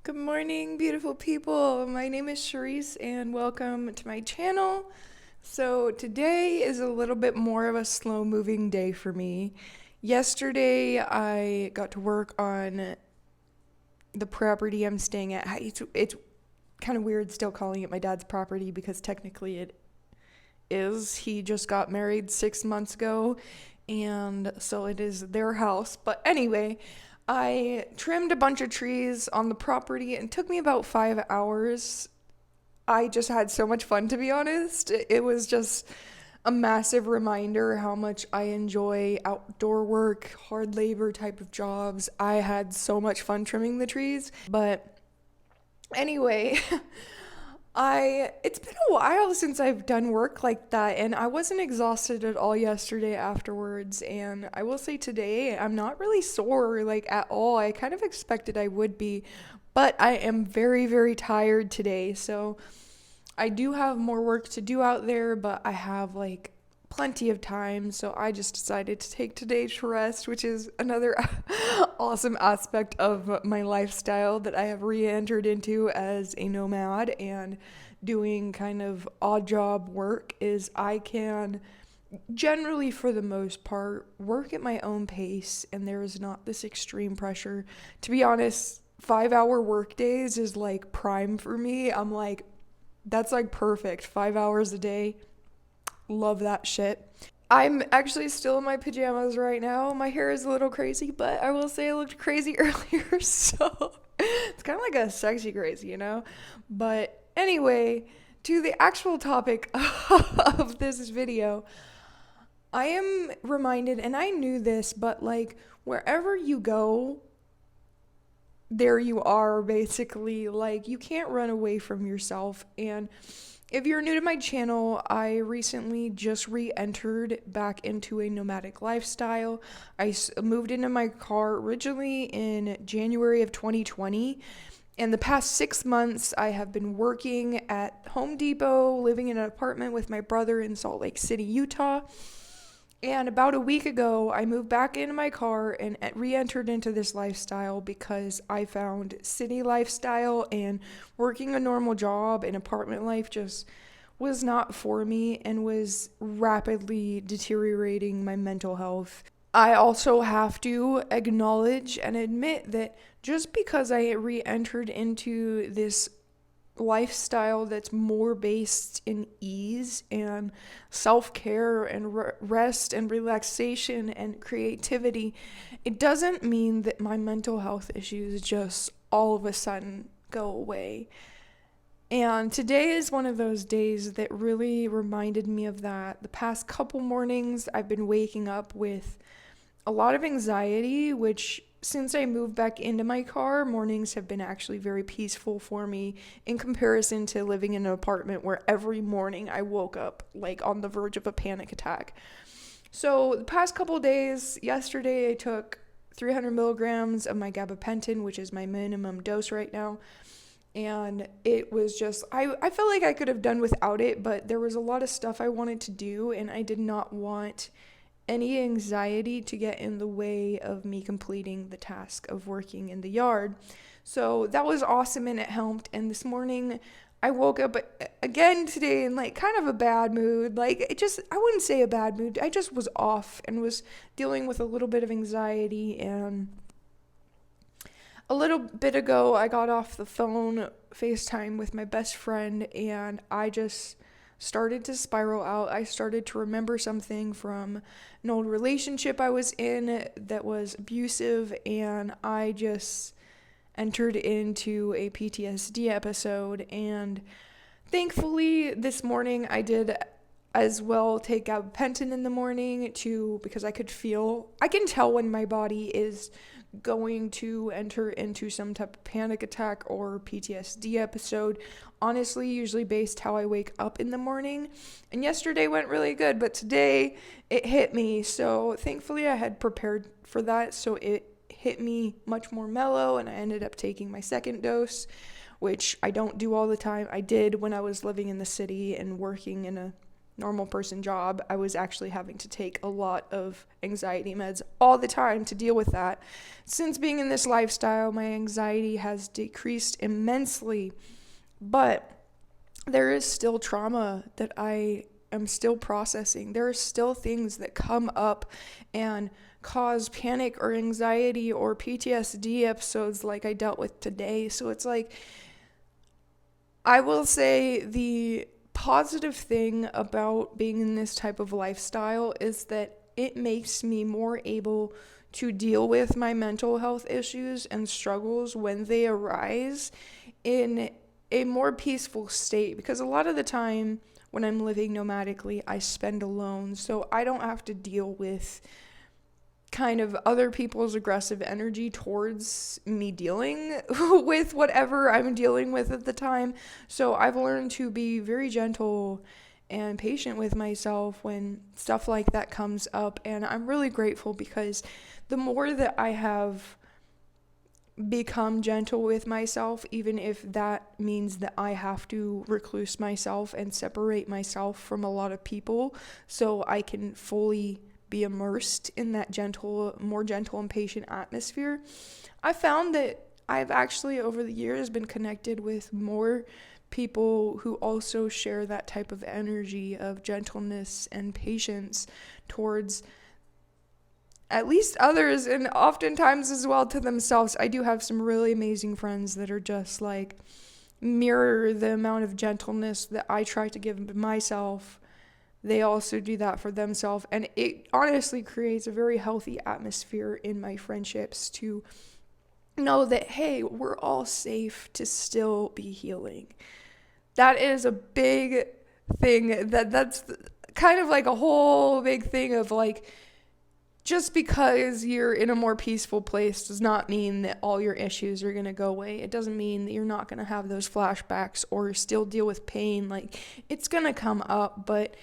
Good morning, beautiful people. My name is Cherisse, and welcome to my channel. So, today is a little bit more of a slow moving day for me. Yesterday, I got to work on the property I'm staying at. It's kind of weird still calling it my dad's property because technically it is. He just got married 6 months ago, and so it is their house. But anyway, I trimmed a bunch of trees on the property and it took me about 5 hours. I just had so much fun, to be honest. It was just a massive reminder how much I enjoy outdoor work, hard labor type of jobs. I had so much fun trimming the trees. But anyway, it's been a while since I've done work like that, and I wasn't exhausted at all yesterday afterwards. And I will say today I'm not really sore like at all. I kind of expected I would be, but I am very, very tired today. So I do have more work to do out there, but I have like plenty of time, so I just decided to take today to rest, which is another awesome aspect of my lifestyle that I have re-entered into as a nomad and doing kind of odd job work is I can generally, for the most part, work at my own pace, and there is not this extreme pressure. To be honest, 5 hour work days is like prime for me. I'm like, that's like perfect. 5 hours a day. Love that shit. I'm actually still in my pajamas right now. My hair is a little crazy, but I will say I looked crazy earlier, so it's kind of like a sexy crazy. But anyway, to the actual topic of this video, I am reminded, and I knew this, but like wherever you go, there you are basically. Like you can't run away from yourself. And if you're new to my channel, I recently just re-entered back into a nomadic lifestyle. I moved into my car originally in January of 2020. And the past 6 months, I have been working at Home Depot, living in an apartment with my brother in Salt Lake City, Utah. And about a week ago, I moved back into my car and re-entered into this lifestyle because I found city lifestyle and working a normal job and apartment life just was not for me and was rapidly deteriorating my mental health. I also have to acknowledge and admit that just because I re-entered into this lifestyle that's more based in ease and self-care and rest and relaxation and creativity, it doesn't mean that my mental health issues just all of a sudden go away. And today is one of those days that really reminded me of that. The past couple mornings I've been waking up with a lot of anxiety, which since I moved back into my car, mornings have been actually very peaceful for me in comparison to living in an apartment where every morning I woke up like on the verge of a panic attack. So the past couple days, yesterday I took 300 milligrams of my gabapentin, which is my minimum dose right now. And it was just, I felt like I could have done without it, but there was a lot of stuff I wanted to do, and I did not want any anxiety to get in the way of me completing the task of working in the yard. So that was awesome and it helped. And this morning I woke up again today in like kind of a bad mood. Like I wouldn't say a bad mood. I just was off and was dealing with a little bit of anxiety. And a little bit ago I got off the phone FaceTime with my best friend, and I just started to spiral out. I started to remember something from an old relationship I was in that was abusive, and I just entered into a PTSD episode. And thankfully this morning I did as well take gabapentin in the morning because I can tell when my body is going to enter into some type of panic attack or PTSD episode. Honestly, usually based how I wake up in the morning. And yesterday went really good, but today it hit me. So thankfully I had prepared for that. So it hit me much more mellow, and I ended up taking my second dose, which I don't do all the time. I did when I was living in the city and working in a normal person job, I was actually having to take a lot of anxiety meds all the time to deal with that. Since being in this lifestyle, my anxiety has decreased immensely, but there is still trauma that I am still processing. There are still things that come up and cause panic or anxiety or PTSD episodes like I dealt with today. So it's like, I will say the positive thing about being in this type of lifestyle is that it makes me more able to deal with my mental health issues and struggles when they arise in a more peaceful state, because a lot of the time when I'm living nomadically, I spend alone, so I don't have to deal with kind of other people's aggressive energy towards me dealing with whatever I'm dealing with at the time. So I've learned to be very gentle and patient with myself when stuff like that comes up, and I'm really grateful because the more that I have become gentle with myself, even if that means that I have to recluse myself and separate myself from a lot of people so I can fully be immersed in that more gentle and patient atmosphere, I found that I've actually over the years been connected with more people who also share that type of energy of gentleness and patience towards at least others, and oftentimes as well to themselves. I do have some really amazing friends that are just like mirror the amount of gentleness that I try to give myself. They also do that for themselves, and it honestly creates a very healthy atmosphere in my friendships to know that, hey, we're all safe to still be healing. That is a big thing. That's kind of like a whole big thing of like, just because you're in a more peaceful place does not mean that all your issues are going to go away. It doesn't mean that you're not going to have those flashbacks or still deal with pain. Like, it's going to come up, but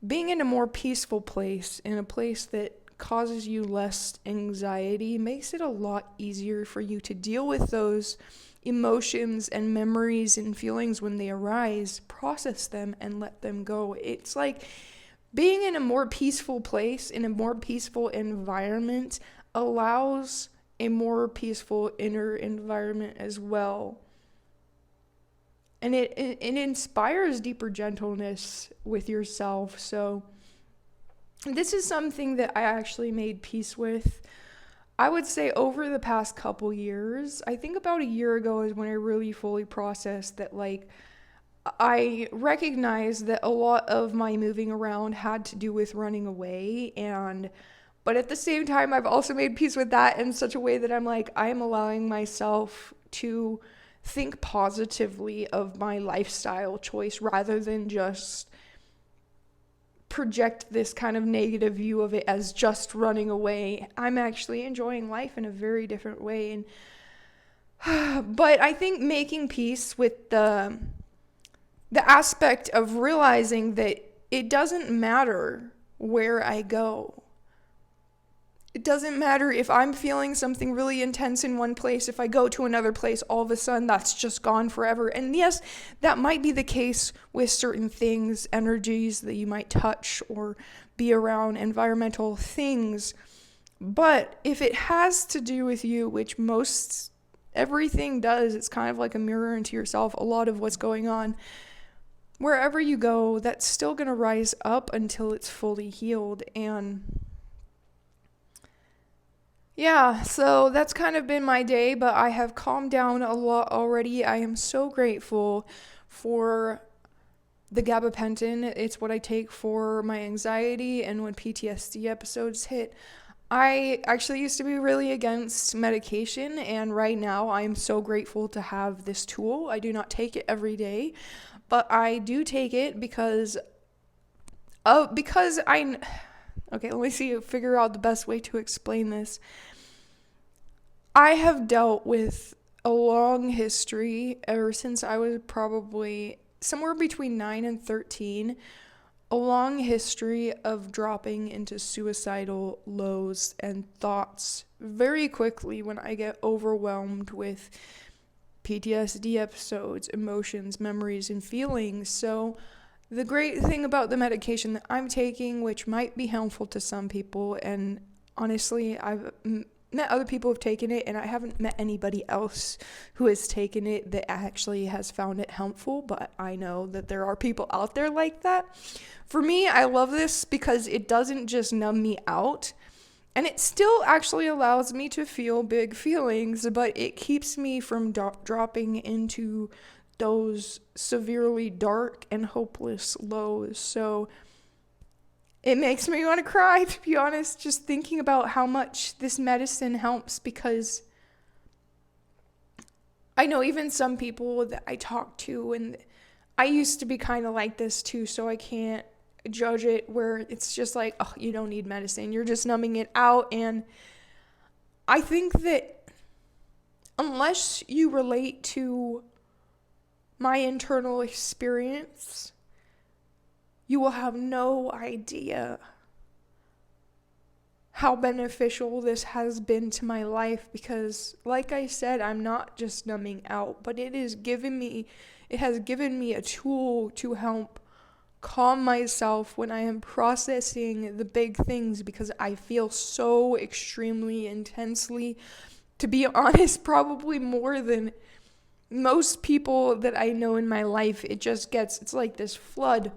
being in a more peaceful place, in a place that causes you less anxiety, makes it a lot easier for you to deal with those emotions and memories and feelings when they arise, process them and let them go. It's like being in a more peaceful place, in a more peaceful environment, allows a more peaceful inner environment as well. And it inspires deeper gentleness with yourself. So this is something that I actually made peace with, I would say, over the past couple years. I think about a year ago is when I really fully processed that, like, I recognized that a lot of my moving around had to do with running away, but at the same time, I've also made peace with that in such a way that I'm like, I am allowing myself to think positively of my lifestyle choice rather than just project this kind of negative view of it as just running away. I'm actually enjoying life in a very different way. And but I think making peace with the aspect of realizing that it doesn't matter where I go. It doesn't matter if I'm feeling something really intense in one place. If I go to another place, all of a sudden that's just gone forever. And yes, that might be the case with certain things, energies that you might touch or be around, environmental things. But if it has to do with you, which most everything does, it's kind of like a mirror into yourself, a lot of what's going on. Wherever you go, that's still going to rise up until it's fully healed. And yeah, so that's kind of been my day, but I have calmed down a lot already. I am so grateful for the gabapentin. It's what I take for my anxiety and when PTSD episodes hit. I actually used to be really against medication, and right now I'm so grateful to have this tool. I do not take it every day, but I do take it because okay, let me figure out the best way to explain this. I have dealt with a long history ever since I was probably somewhere between 9 and 13, a long history of dropping into suicidal lows and thoughts very quickly when I get overwhelmed with PTSD episodes, emotions, memories, and feelings. So The great thing about the medication that I'm taking, which might be harmful to some people, and honestly, I've met other people who've taken it, and I haven't met anybody else who has taken it that actually has found it helpful, but I know that there are people out there like that. For me, I love this because it doesn't just numb me out, and it still actually allows me to feel big feelings, but it keeps me from dropping into those severely dark and hopeless lows. So it makes me want to cry, to be honest, just thinking about how much this medicine helps, because I know even some people that I talk to, and I used to be kind of like this too, so I can't judge it, where it's just like, oh, you don't need medicine, you're just numbing it out. And I think that unless you relate to my internal experience, you will have no idea how beneficial this has been to my life, because like I said, I'm not just numbing out, but it has given me a tool to help calm myself when I am processing the big things, because I feel so extremely intensely. To be honest, probably more than most people that I know in my life. It's like this flood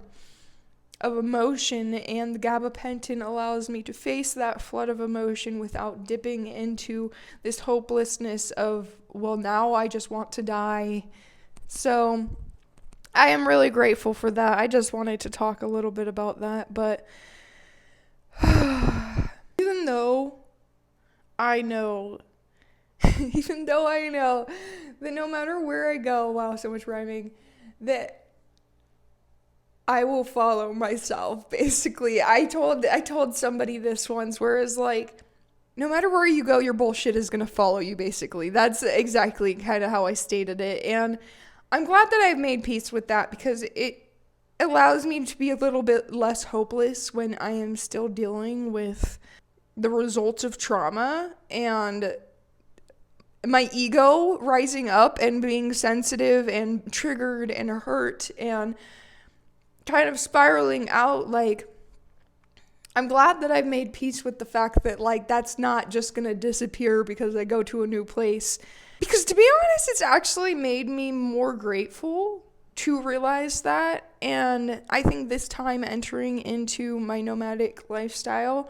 of emotion, and the gabapentin allows me to face that flood of emotion without dipping into this hopelessness of, well, now I just want to die. So I am really grateful for that. I just wanted to talk a little bit about that, but even though I know that no matter where I go, wow, so much rhyming, that I will follow myself, basically. I told somebody this once, where it's like, no matter where you go, your bullshit is going to follow you, basically. That's exactly kind of how I stated it. And I'm glad that I've made peace with that, because it allows me to be a little bit less hopeless when I am still dealing with the results of trauma and my ego rising up and being sensitive and triggered and hurt and kind of spiraling out. Like, I'm glad that I've made peace with the fact that, like, that's not just gonna disappear because I go to a new place. Because to be honest, it's actually made me more grateful to realize that. And I think this time entering into my nomadic lifestyle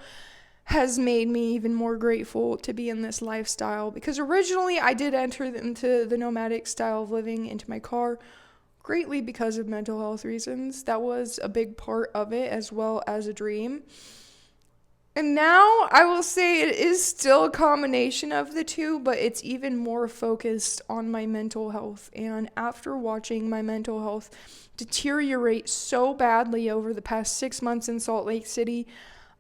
has made me even more grateful to be in this lifestyle, because originally I did enter into the nomadic style of living into my car greatly because of mental health reasons. That was a big part of it, as well as a dream. And now I will say it is still a combination of the two, but it's even more focused on my mental health. And after watching my mental health deteriorate so badly over the past 6 months in Salt Lake City,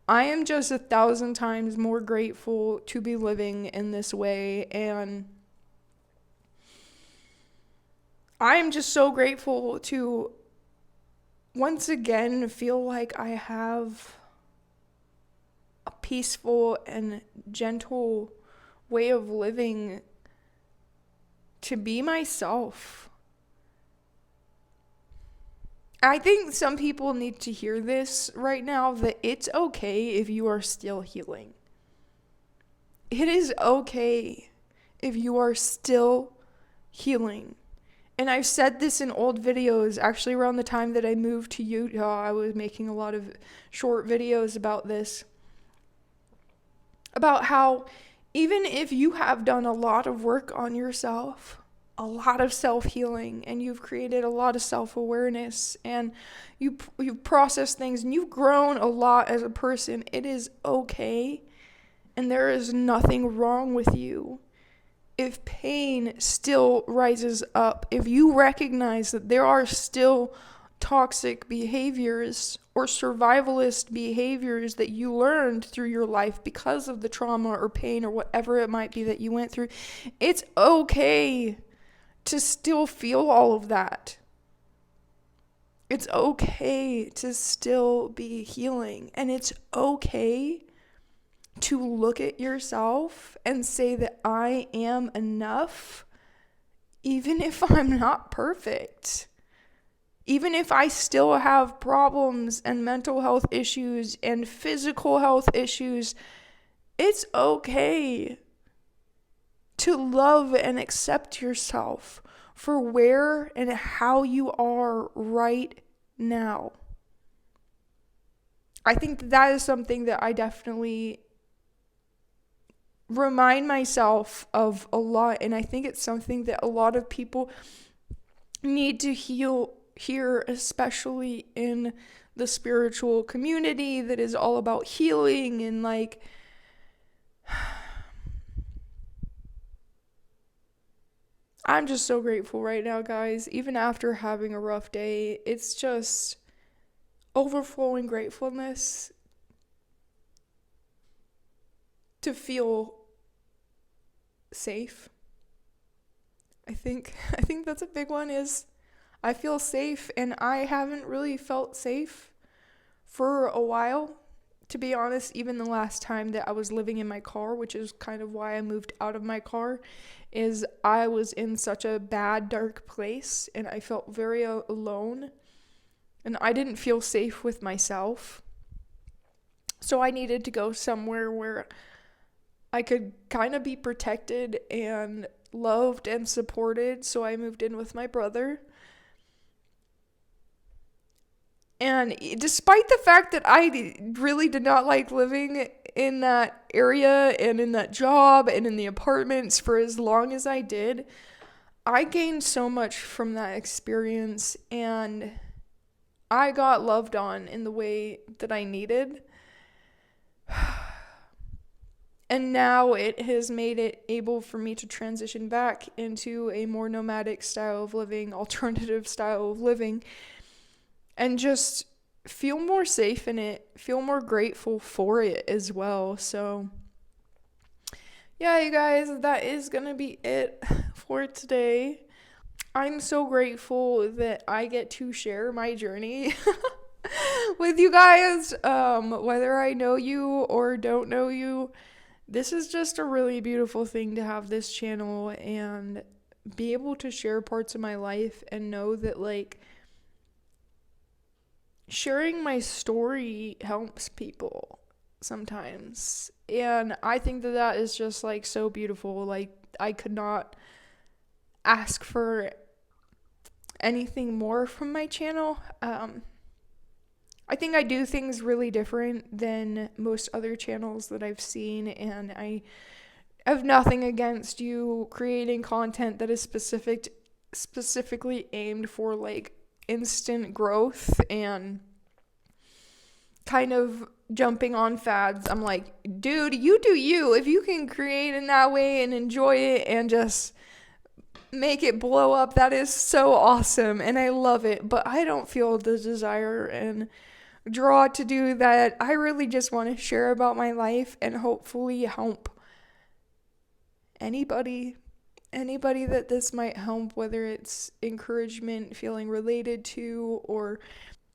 I am just 1,000 times more grateful to be living in this way. And I am just so grateful to once again feel like I have a peaceful and gentle way of living, to be myself. I think some people need to hear this right now, that it's okay if you are still healing. It is okay if you are still healing. And I've said this in old videos. Actually, around the time that I moved to Utah, I was making a lot of short videos about this. About how even if you have done a lot of work on yourself, a lot of self-healing, and you've created a lot of self-awareness, and you've processed things, and you've grown a lot as a person, it is okay, and there is nothing wrong with you. If pain still rises up, if you recognize that there are still toxic behaviors or survivalist behaviors that you learned through your life because of the trauma or pain or whatever it might be that you went through, it's okay to still feel all of that. It's okay to still be healing, and it's okay to look at yourself and say that I am enough, even if I'm not perfect. Even if I still have problems and mental health issues and physical health issues, it's okay to love and accept yourself for where and how you are right now. I think that is something that I definitely remind myself of a lot, and I think it's something that a lot of people need to hear, especially in the spiritual community that is all about healing and like I'm just so grateful right now, guys. Even after having a rough day, it's just overflowing gratefulness to feel safe. I think that's a big one is I feel safe, and I haven't really felt safe for a while. To be honest, even the last time that I was living in my car, which is kind of why I moved out of my car, is I was in such a bad, dark place, and I felt very alone, and I didn't feel safe with myself. So I needed to go somewhere where I could kind of be protected and loved and supported, so I moved in with my brother. And despite the fact that I really did not like living in that area and in that job and in the apartments for as long as I did, I gained so much from that experience, and I got loved on in the way that I needed. And now it has made it able for me to transition back into a more nomadic style of living, alternative style of living, and just feel more safe in it, feel more grateful for it as well. So, yeah, you guys, that is gonna be it for today. I'm so grateful that I get to share my journey with you guys, whether I know you or don't know you. This is just a really beautiful thing to have this channel and be able to share parts of my life and know that, like, sharing my story helps people sometimes. And I think that that is just, like, so beautiful. Like, I could not ask for anything more from my channel. I think I do things really different than most other channels that I've seen, and I have nothing against you creating content that is specifically aimed for like instant growth and kind of jumping on fads. I'm like, dude, you do you. If you can create in that way and enjoy it and just make it blow up, that is so awesome, and I love it. But I don't feel the desire and draw to do that. I really just want to share about my life and hopefully help anybody that this might help, whether it's encouragement, feeling related to, or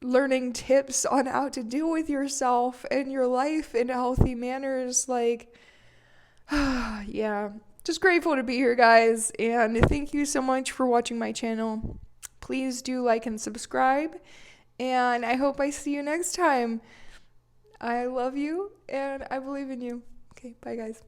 learning tips on how to deal with yourself and your life in healthy manners. Like, yeah, just grateful to be here, guys, and thank you so much for watching my channel. Please do like and subscribe, and I hope I see you next time. I love you, and I believe in you. Okay, bye, guys.